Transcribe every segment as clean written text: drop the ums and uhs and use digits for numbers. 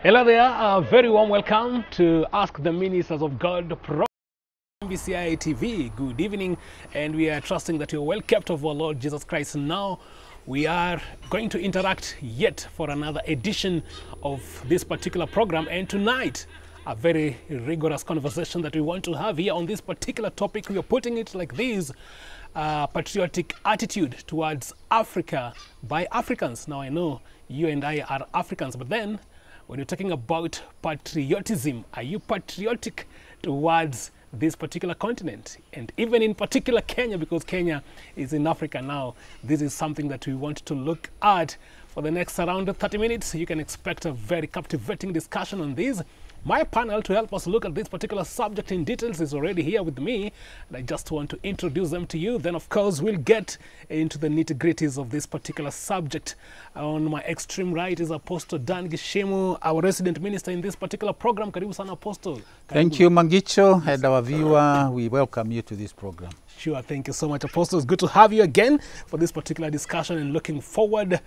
Hello there, very warm welcome to Ask the Ministers of God program. MBCI TV, good evening, and we are trusting that you're well kept of our Lord Jesus Christ. Now we are going to interact yet for another edition of this particular program, and tonight a very rigorous conversation that we want to have here on this particular topic. We are putting it like this: patriotic attitude towards Africa by Africans. Now I know you and I are Africans, but then when you're talking about patriotism, are you patriotic towards this particular continent, and even in particular Kenya, because Kenya is in Africa now? This is something that we want to look at for the next around 30 minutes. You can expect a very captivating discussion on this. My panel to help us look at this particular subject in details is already here with me, and I just want to introduce them to you. Then, of course, we'll get into the nitty-gritties of this particular subject. On my extreme right is Apostle Dan Gishemu, our resident minister in this particular program. Karibu sana, Apostle. Karibu. Thank you, Mangicho, and our viewer. We welcome you to this program. Sure, thank you so much, Apostle. It's good to have you again for this particular discussion, and looking forward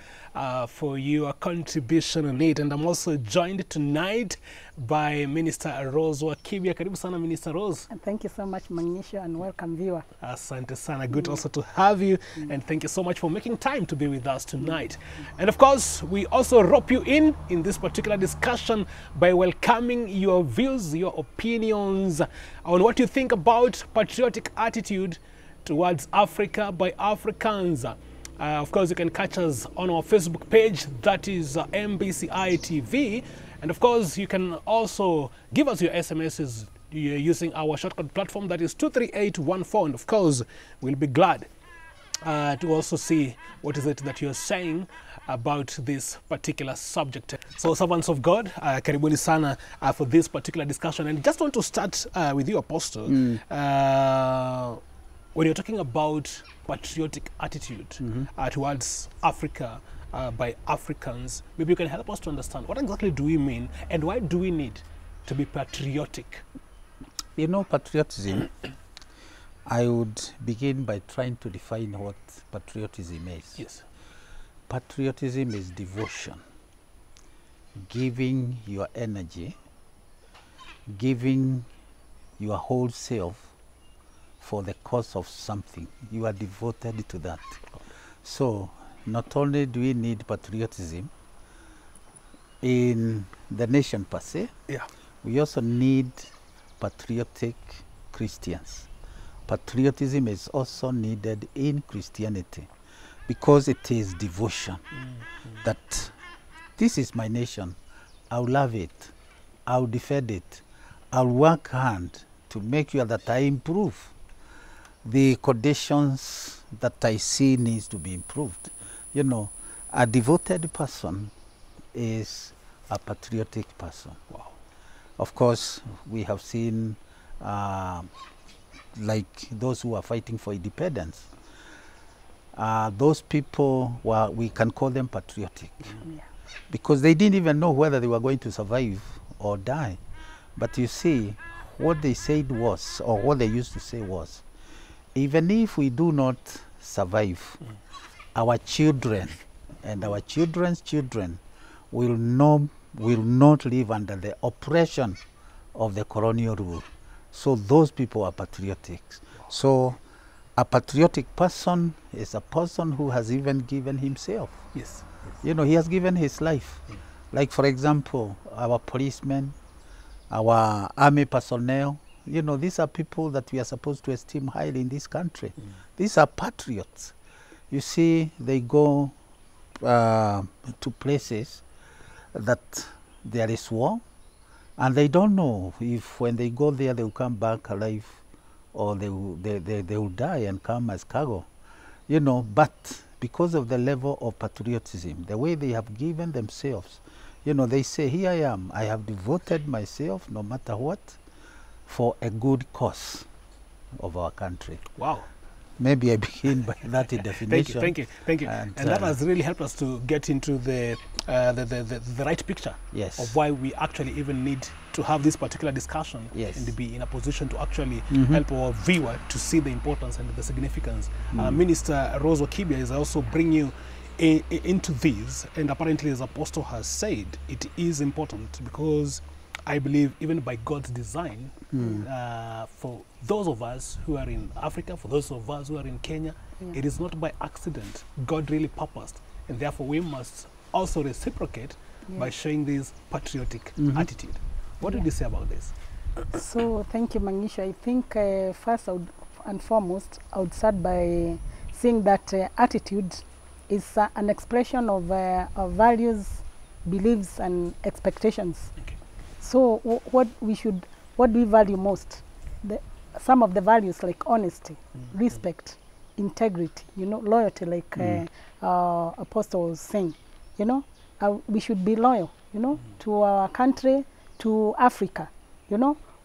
for your contribution on it. And I'm also joined tonight by Minister Rose Wakibia. Karibu sana, Minister Rose. And thank you so much, Magnisha, and welcome, viewer. Asante sana. Good also to have you, and thank you so much for making time to be with us tonight. And of course, we also rope you in this particular discussion by welcoming your views, your opinions on what you think about patriotic attitude towards Africa by Africans. Of course, you can catch us on our Facebook page, that is MBCI TV. And of course, you can also give us your SMSs using our shortcut platform, that is 23814. And of course, we'll be glad to also see what is it that you're saying about this particular subject. So, servants of God, karibuni sana for this particular discussion. And just want to start with you, Apostle. When you're talking about patriotic attitude towards Africa by Africans, maybe you can help us to understand what exactly do we mean, and why do we need to be patriotic? You know, patriotism, I would begin by trying to define what patriotism is. Yes. Patriotism is devotion, giving your energy, giving your whole self for the cause of something. You are devoted to that. So, not only do we need patriotism in the nation per se, we also need patriotic Christians. Patriotism is also needed in Christianity because it is devotion. That this is my nation, I'll love it, I'll defend it, I'll work hard to make sure that I improve the conditions that I see needs to be improved. You know, a devoted person is a patriotic person. Wow. Of course, we have seen like those who are fighting for independence. Those people, we can call them patriotic because they didn't even know whether they were going to survive or die. But you see, what they said was, or what they used to say was, even if we do not survive, our children and our children's children will not live under the oppression of the colonial rule. So those people are patriotic. So a patriotic person is a person who has even given himself. Yes. You know, he has given his life. Like, for example, our policemen, our army personnel, you know, these are people that we are supposed to esteem highly in this country. These are patriots. You see, they go to places that there is war, and they don't know if when they go there they will come back alive, or they will die and come as cargo. You know, but because of the level of patriotism, the way they have given themselves, you know, they say, here I am, I have devoted myself, no matter what, for a good cause of our country. Wow. Maybe I begin by that definition. Thank you. And that has really helped us to get into the right picture of why we actually even need to have this particular discussion and be in a position to actually help our viewer to see the importance and the significance. Minister Rose Wakibia is also bringing you into this, and apparently, as Apostle has said, it is important because I believe even by God's design, for those of us who are in Africa, for those of us who are in Kenya, it is not by accident. God really purposed, and therefore we must also reciprocate by showing this patriotic attitude. What did you say about this? So thank you, Manisha. I think first and foremost, I would start by saying that attitude is an expression of values, beliefs, and expectations. Okay. So what do we value most? Some of the values like honesty, respect, integrity, loyalty, like Apostle was saying, we should be loyal, to our country, to Africa,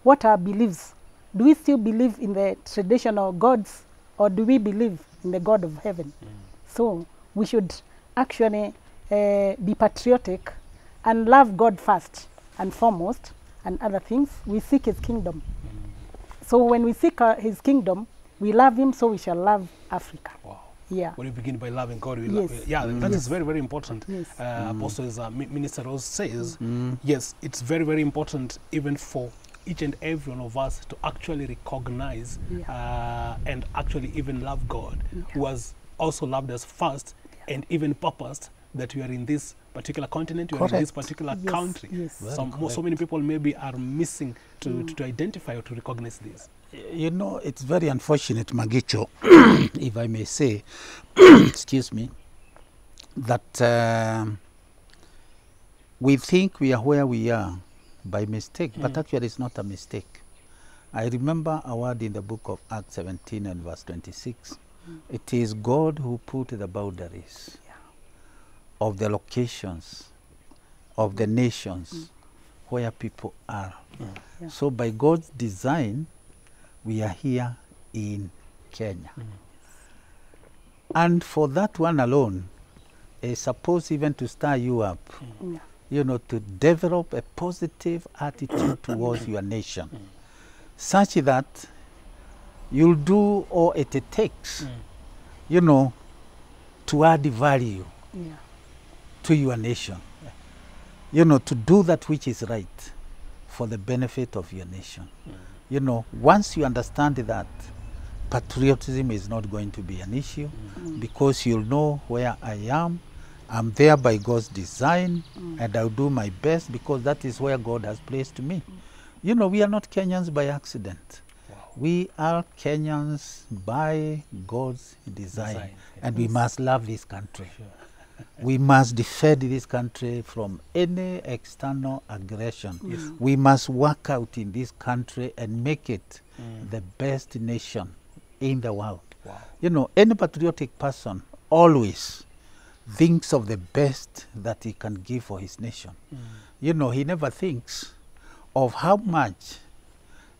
what are our beliefs? Do we still believe in the traditional gods, or do we believe in the God of heaven? So we should actually be patriotic and love God first and foremost, and other things. We seek his kingdom. So when we seek his kingdom, we love him, so we shall love Africa. Wow. Yeah. When we begin by loving God, we Yes. love. Yeah, that is very, very important. Yes. Apostle, as Minister Rose says, yes, it's very, very important even for each and every one of us to actually recognize and actually even love God, who has also loved us first and even purposed that we are in this particular continent, we are in this particular country. Yes. So many people maybe are missing to identify or to recognize this. It's very unfortunate, Magicho, if I may say, excuse me, that we think we are where we are by mistake, but actually it's not a mistake. I remember a word in the book of Acts 17 and verse 26. It is God who put the boundaries of the locations of the nations where people are. So by God's design, we are here in Kenya. And for that one alone, is supposed even to stir you up, to develop a positive attitude towards your nation, such that you'll do all it takes, to add value to your nation, to do that which is right for the benefit of your nation. Once you understand that, patriotism is not going to be an issue, because you'll know where I am. I'm there by God's design, and I'll do my best because that is where God has placed me. We are not Kenyans by accident. We are Kenyans by God's design. And we must love this country. We must defend this country from any external aggression. We must work out in this country and make it the best nation in the world. Any patriotic person always thinks of the best that he can give for his nation. He never thinks of how much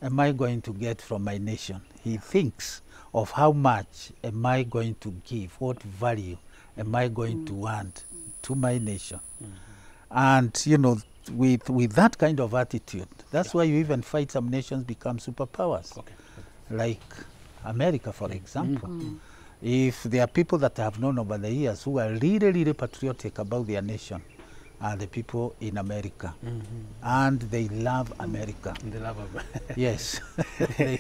am I going to get from my nation. He thinks of how much am I going to give, what value am I going to add to my nation. And with that kind of attitude, that's why you even find some nations become superpowers, like America, for example. If there are people that I have known over the years who are really, really patriotic about their nation, are the people in America. And they love America. They love America. Yes, they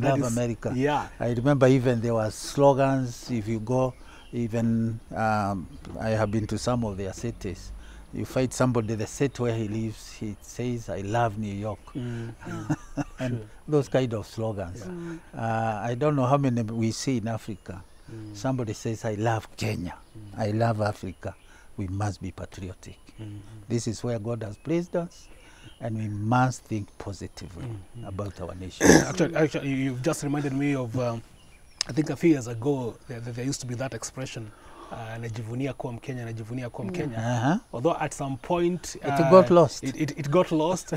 love America. Yeah. I remember even there were slogans. If you go, even I have been to some of their cities. You find somebody, the city where he lives, he says, I love New York. And those kind of slogans. I don't know how many we see in Africa. Somebody says, I love Kenya. I love Africa. We must be patriotic. This is where God has placed us, and we must think positively about our nation. Actually, you've just reminded me of, I think a few years ago, there used to be that expression, najivunia kuwa Mkenya, najivunia kuwa Mkenya. Although at some point it got lost. It got lost.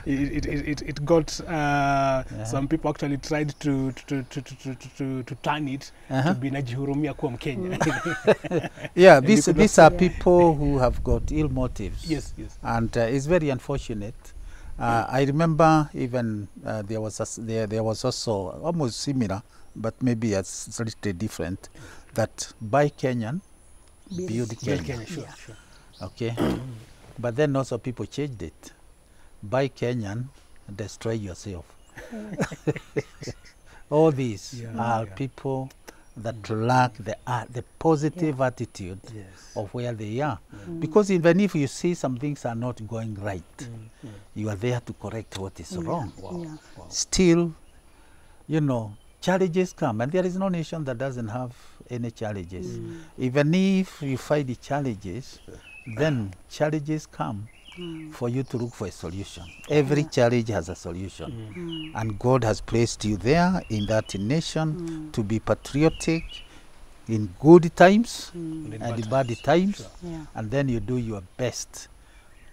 it got some people actually tried to turn it to be najihurumia kuwa Mkenya. Yeah, these are people who have got ill motives. Yes. And it's very unfortunate. I remember even there was also almost similar, but maybe it's slightly different. that buy Kenyan, build Build Kenya. Kenya, sure, Yeah. sure. Okay. But then also people changed it. Buy Kenyan, destroy yourself. All these Yeah, are yeah. people that lack the positive attitude Yes. of where they are. Because even if you see some things are not going right, you are there to correct what is wrong. Wow. Yeah. Wow. Still, you know, challenges come, and there is no nation that doesn't have any challenges. Even if you find the challenges, then challenges come for you to look for a solution. Every challenge has a solution. And God has placed you there in that nation to be patriotic in good times And in and bad bad times. Sure. Yeah. And then you do your best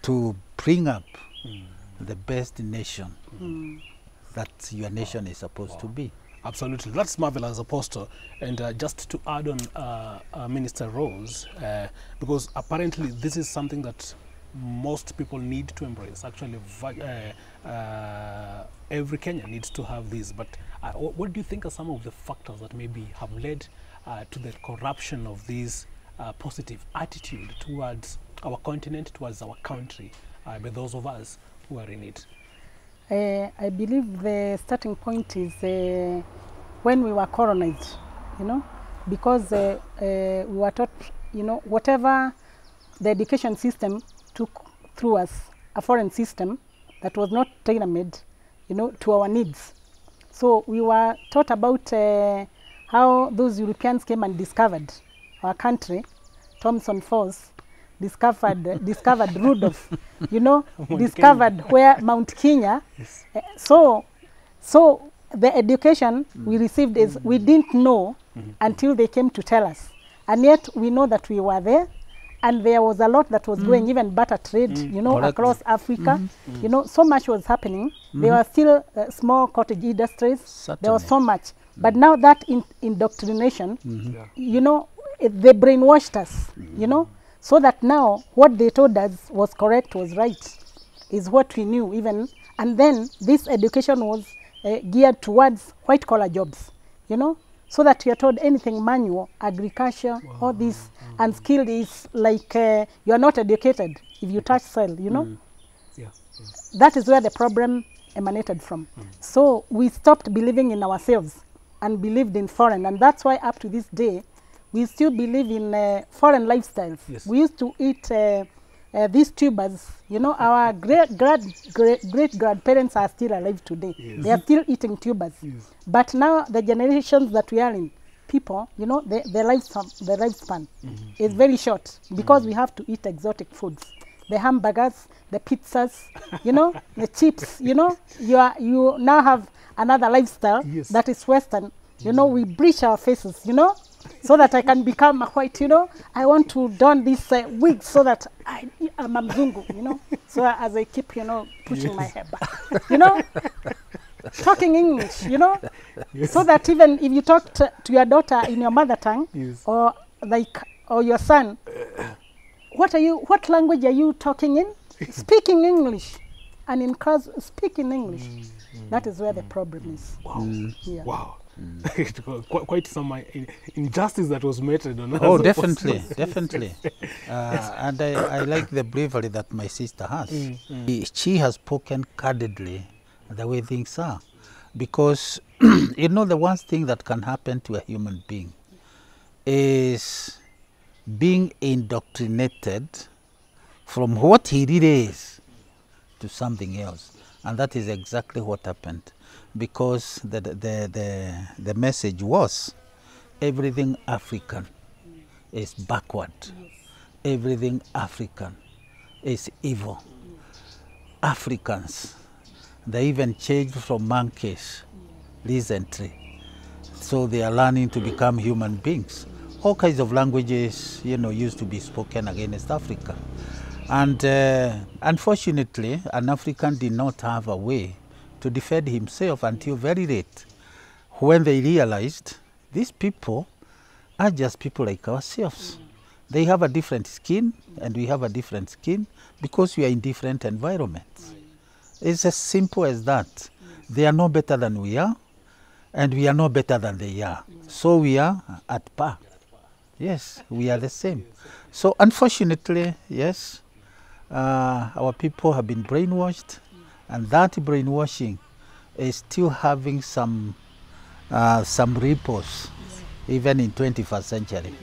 to bring up the best nation that your nation is supposed to be. Absolutely. That's marvelous, Apostle. And just to add on Minister Rose, because apparently this is something that most people need to embrace. Actually, every Kenyan needs to have this. But what do you think are some of the factors that maybe have led to the corruption of this positive attitude towards our continent, towards our country, by those of us who are in it? I believe the starting point is when we were colonized, you know, because we were taught, you know, whatever the education system took through us, a foreign system that was not tailor-made, you know, to our needs. So we were taught about how those Europeans came and discovered our country. Thomson Falls discovered Rudolph, you know, discovered where Mount Kenya. Yes. So the education we received is we didn't know until they came to tell us, and yet we know that we were there, and there was a lot that was going, even barter trade, you know, Correct. across Africa. You know, so much was happening. There were still small cottage industries. There was so much, but now that indoctrination, Yeah. you know, they brainwashed us, you know, so that now what they told us was correct, was right, is what we knew even. And then this education was geared towards white collar jobs, you know, so that you're told anything manual, agriculture, all this unskilled is like you are not educated if you touch soil, you know. Yeah. That is where the problem emanated from. So we stopped believing in ourselves and believed in foreign, and that's why up to this day we still believe in foreign lifestyles. Yes. We used to eat these tubers, you know, our great grandparents are still alive today. Yes. They are still eating tubers. Yes. But now the generations that we are in, people, you know, the lifespan is very short because we have to eat exotic foods. The hamburgers, the pizzas, you know, the chips, you know, you now have another lifestyle Yes. that is Western. You know, we bleach our faces, you know, so that I can become a white, you know. I want to don this wig so that I'm a mzungu, you know. So as I keep, you know, pushing my hair back, you know, talking English, you know, so that even if you talk to your daughter in your mother tongue, Yes. or your son, what language are you talking in? Speaking English, and in class speaking English. That is where the problem is. Wow. Yeah. Wow. Quite some injustice that was meted on us. Oh, definitely, definitely. And I like the bravery that my sister has. She has spoken candidly the way things are. Because, you know, the worst thing that can happen to a human being is being indoctrinated from what he really is to something else. And that is exactly what happened. Because the message was everything African is backward. Everything African is evil. Africans, they even changed from monkeys recently. So they are learning to become human beings. All kinds of languages, you know, used to be spoken against Africa. And unfortunately, an African did not have a way to defend himself until very late, when they realized these people are just people like ourselves. They have a different skin, and we have a different skin because we are in different environments. It's as simple as that. They are no better than we are, and we are no better than they are. So we are at par. Yes, we are the same. So unfortunately, yes, our people have been brainwashed, and that brainwashing is still having some ripples, even in 21st century.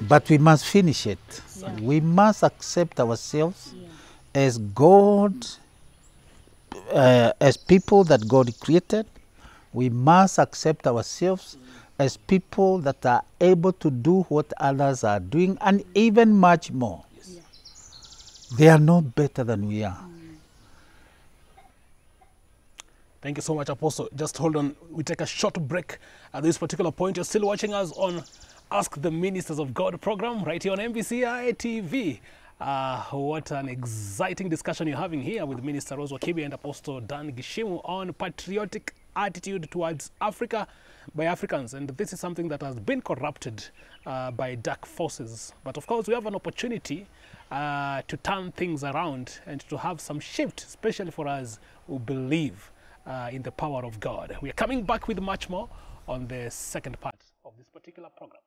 But we must finish it. We must accept ourselves as God, as people that God created. We must accept ourselves as people that are able to do what others are doing, and even much more. They are not better than we are. Thank you so much, Apostle. Just hold on. We take a short break at this particular point. You're still watching us on Ask the Ministers of God program right here on MBCI TV. What an exciting discussion you're having here with Minister Rose Wakibi and Apostle Dan Gishimu on patriotic attitude towards Africa by Africans. And this is something that has been corrupted by dark forces. But of course, we have an opportunity to turn things around and to have some shift, especially for us who believe in the power of God. We are coming back with much more on the second part of this particular program.